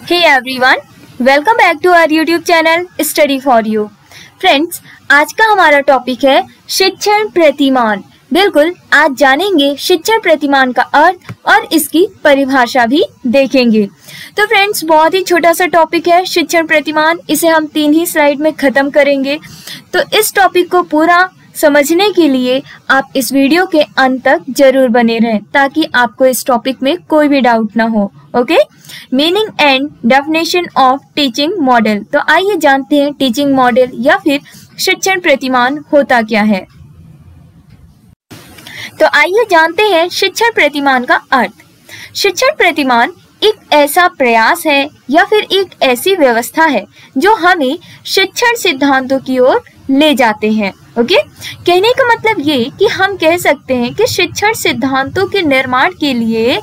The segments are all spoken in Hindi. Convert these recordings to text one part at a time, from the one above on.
Hey everyone, welcome back to our YouTube channel Study for You. Friends, आज का हमारा टॉपिक है शिक्षण प्रतिमान। बिल्कुल, आज जानेंगे शिक्षण प्रतिमान का अर्थ और इसकी परिभाषा भी देखेंगे। तो फ्रेंड्स, बहुत ही छोटा सा टॉपिक है शिक्षण प्रतिमान, इसे हम 3 ही स्लाइड में खत्म करेंगे। तो इस टॉपिक को पूरा समझने के लिए आप इस वीडियो के अंत तक जरूर बने रहें ताकि आपको इस टॉपिक में कोई भी डाउट ना हो। Okay, meaning and definition of teaching model. तो आइए जानते हैं टीचिंग मॉडल या फिर शिक्षण प्रतिमान होता क्या है। तो आइए जानते हैं शिक्षण प्रतिमान का अर्थ। शिक्षण प्रतिमान एक ऐसा प्रयास है या फिर एक ऐसी व्यवस्था है जो हमें शिक्षण सिद्धांतों की ओर ले जाते हैं। ओके, कहने का मतलब ये कि हम कह सकते हैं कि शिक्षण सिद्धांतों के निर्माण के लिए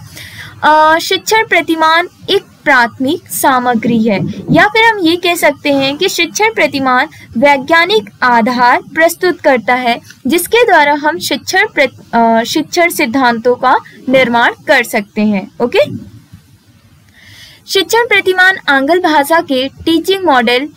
शिक्षण प्रतिमान एक प्राथमिक सामग्री है, या फिर हम ये कह सकते हैं कि शिक्षण प्रतिमान वैज्ञानिक आधार प्रस्तुत करता है जिसके द्वारा हम शिक्षण सिद्धांतों का निर्माण कर सकते हैं। ओके, शिक्षण प्रतिमान आंग्ल भाषा के टीचिंग मॉडल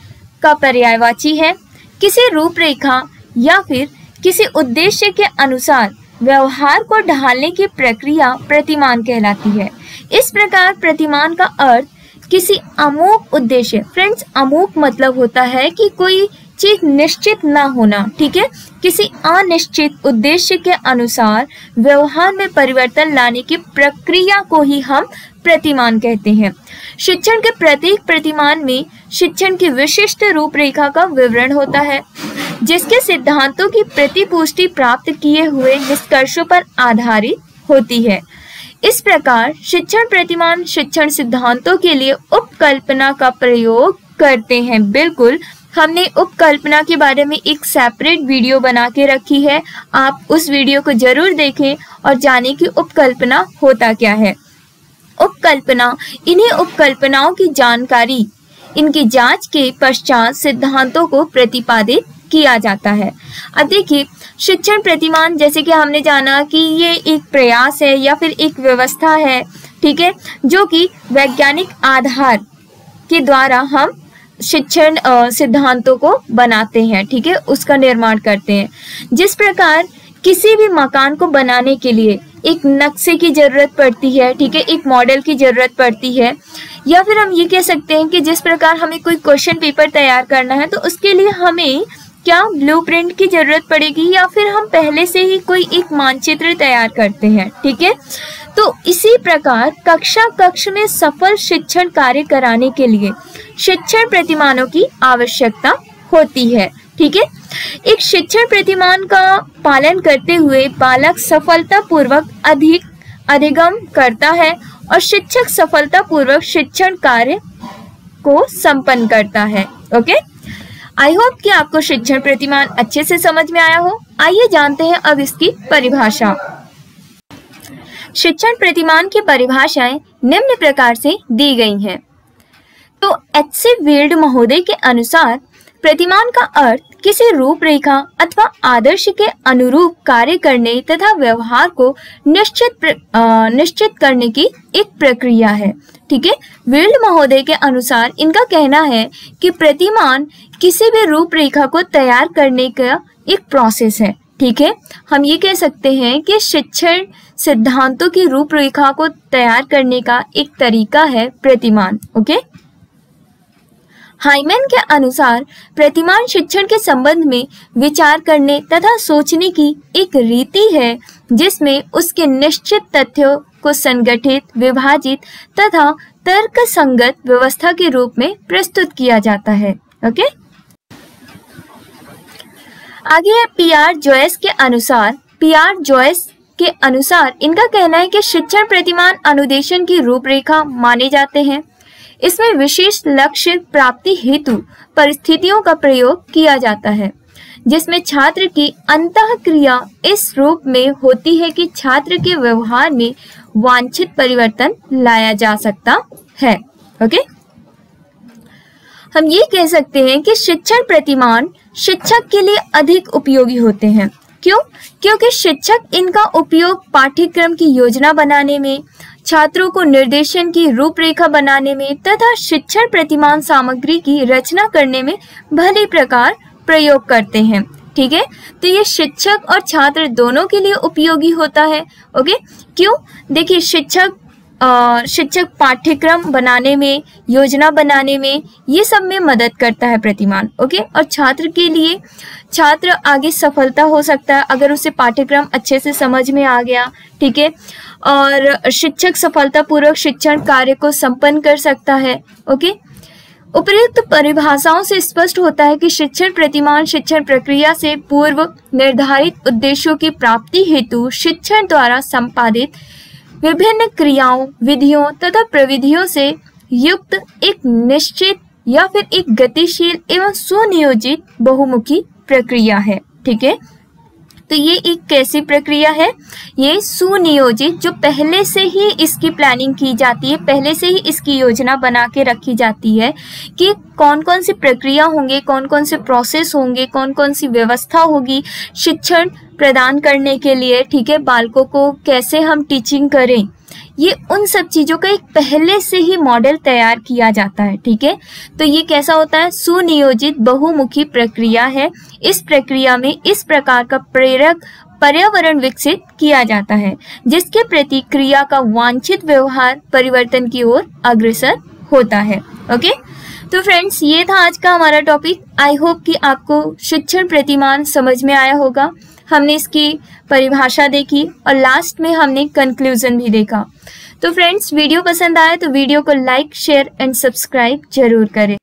का पर्यायवाची है। किसी रूपरेखा या फिर किसी उद्देश्य के अनुसार व्यवहार को ढालने की प्रक्रिया प्रतिमान कहलाती है। इस प्रकार प्रतिमान का अर्थ किसी अमूक उद्देश्य, फ्रेंड्स अमूक मतलब होता है कि कोई चीज निश्चित ना होना, ठीक है, किसी अनिश्चित उद्देश्य के अनुसार व्यवहार में परिवर्तन लाने की प्रक्रिया को ही हम प्रतिमान कहते हैं। शिक्षण के प्रत्येक प्रतिमान में शिक्षण की विशिष्ट रूपरेखा का विवरण होता है जिसके सिद्धांतों की प्रतिपुष्टि प्राप्त किए हुए निष्कर्षों पर आधारित होती है। इस प्रकार शिक्षण प्रतिमान शिक्षण सिद्धांतों के लिए उपकल्पना का प्रयोग करते हैं। बिल्कुल, हमने उपकल्पना के बारे में एक सेपरेट वीडियो बना के रखी है, आप उस वीडियो को जरूर देखें और जानें कि उपकल्पना होता क्या है। उपकल्पना, इन्हीं उपकल्पनाओं की जानकारी, इनकी जांच के पश्चात सिद्धांतों को प्रतिपादित किया जाता है। अब देखिए, शिक्षण प्रतिमान जैसे कि हमने जाना कि ये एक प्रयास है या फिर एक व्यवस्था है, ठीक है, जो कि वैज्ञानिक आधार के द्वारा हम शिक्षण सिद्धांतों को बनाते हैं, ठीक है, उसका निर्माण करते हैं। जिस प्रकार किसी भी मकान को बनाने के लिए एक नक्शे की जरूरत पड़ती है, ठीक है, एक मॉडल की जरूरत पड़ती है, या फिर हम ये कह सकते हैं कि जिस प्रकार हमें कोई क्वेश्चन पेपर तैयार करना है तो उसके लिए हमें क्या ब्लूप्रिंट की जरूरत पड़ेगी, या फिर हम पहले से ही कोई एक मानचित्र तैयार करते हैं, ठीक है। तो इसी प्रकार कक्ष में सफल शिक्षण कार्य कराने के लिए शिक्षण प्रतिमानों की आवश्यकता होती है, ठीक है। एक शिक्षण प्रतिमान का पालन करते हुए बालक सफलतापूर्वक अधिगम करता है और शिक्षक सफलतापूर्वक शिक्षण कार्य को संपन्न करता है। ओके, आई होप कि आपको शिक्षण प्रतिमान अच्छे से समझ में आया हो। आइए जानते हैं अब इसकी परिभाषा। शिक्षण प्रतिमान की परिभाषाएं निम्न प्रकार से दी गई हैं। तो एच.सी. वेल्ड महोदय के अनुसार प्रतिमान का अर्थ किसी रूपरेखा अथवा आदर्श के अनुरूप कार्य करने तथा व्यवहार को निश्चित करने की एक प्रक्रिया है, ठीक है। वेल्ड महोदय के अनुसार इनका कहना है कि प्रतिमान किसी भी रूपरेखा को तैयार करने का एक प्रोसेस है, ठीक है। हम ये कह सकते हैं कि शिक्षण सिद्धांतों की रूपरेखा को तैयार करने का एक तरीका है प्रतिमान। ओके, हाइमन के अनुसार प्रतिमान शिक्षण के संबंध में विचार करने तथा सोचने की एक रीति है जिसमें उसके निश्चित तथ्यों को संगठित, विभाजित तथा तर्कसंगत व्यवस्था के रूप में प्रस्तुत किया जाता है। ओके, आगे है पी.आर. जॉयस के अनुसार इनका कहना है कि शिक्षण प्रतिमान अनुदेशन की रूपरेखा माने जाते हैं। इसमें विशेष लक्ष्य प्राप्ति हेतु परिस्थितियों का प्रयोग किया जाता है जिसमें छात्र की अंतःक्रिया इस रूप में होती है कि छात्र के व्यवहार में वांछित परिवर्तन लाया जा सकता है। ओके, हम ये कह सकते हैं कि शिक्षण प्रतिमान शिक्षक के लिए अधिक उपयोगी होते हैं। क्यों? क्योंकि शिक्षक इनका उपयोग पाठ्यक्रम की योजना बनाने में, छात्रों को निर्देशन की रूपरेखा बनाने में तथा शिक्षण प्रतिमान सामग्री की रचना करने में भली प्रकार प्रयोग करते हैं। ठीक है, तो ये शिक्षक और छात्र दोनों के लिए उपयोगी होता है। ओके, क्यों? देखिए, शिक्षक पाठ्यक्रम बनाने में, योजना बनाने में, ये सब में मदद करता है प्रतिमान। ओके, और छात्र के लिए, छात्र आगे सफलता हो सकता है अगर उसे पाठ्यक्रम अच्छे से समझ में आ गया। ठीक है, और शिक्षक सफलतापूर्वक शिक्षण कार्य को संपन्न कर सकता है। ओके, उपयुक्त परिभाषाओं से स्पष्ट होता है कि शिक्षण प्रतिमान शिक्षण प्रक्रिया से पूर्व निर्धारित उद्देश्यों की प्राप्ति हेतु शिक्षण द्वारा संपादित विभिन्न क्रियाओं, विधियों तथा प्रविधियों से युक्त एक निश्चित या फिर एक गतिशील एवं सुनियोजित बहुमुखी प्रक्रिया है। ठीक है, तो ये एक कैसी प्रक्रिया है? ये सुनियोजित, जो पहले से ही इसकी प्लानिंग की जाती है, पहले से ही इसकी योजना बना के रखी जाती है कि कौन कौन सी प्रक्रिया होंगे, कौन कौन से प्रोसेस होंगे, कौन कौन सी व्यवस्था होगी शिक्षण प्रदान करने के लिए। ठीक है, बालकों को कैसे हम टीचिंग करें, ये उन सब चीज़ों का एक पहले से ही मॉडल तैयार किया जाता है। ठीक है, तो ये कैसा होता है? सुनियोजित बहुमुखी प्रक्रिया है। इस प्रक्रिया में इस प्रकार का प्रेरक पर्यावरण विकसित किया जाता है जिसके प्रति क्रिया का वांछित व्यवहार परिवर्तन की ओर अग्रसर होता है। ओके, तो फ्रेंड्स, ये था आज का हमारा टॉपिक। आई होप कि आपको शिक्षण प्रतिमान समझ में आया होगा। हमने इसकी परिभाषा देखी और लास्ट में हमने कंक्लूजन भी देखा। तो फ्रेंड्स, वीडियो पसंद आए तो वीडियो को लाइक, शेयर एंड सब्सक्राइब जरूर करें।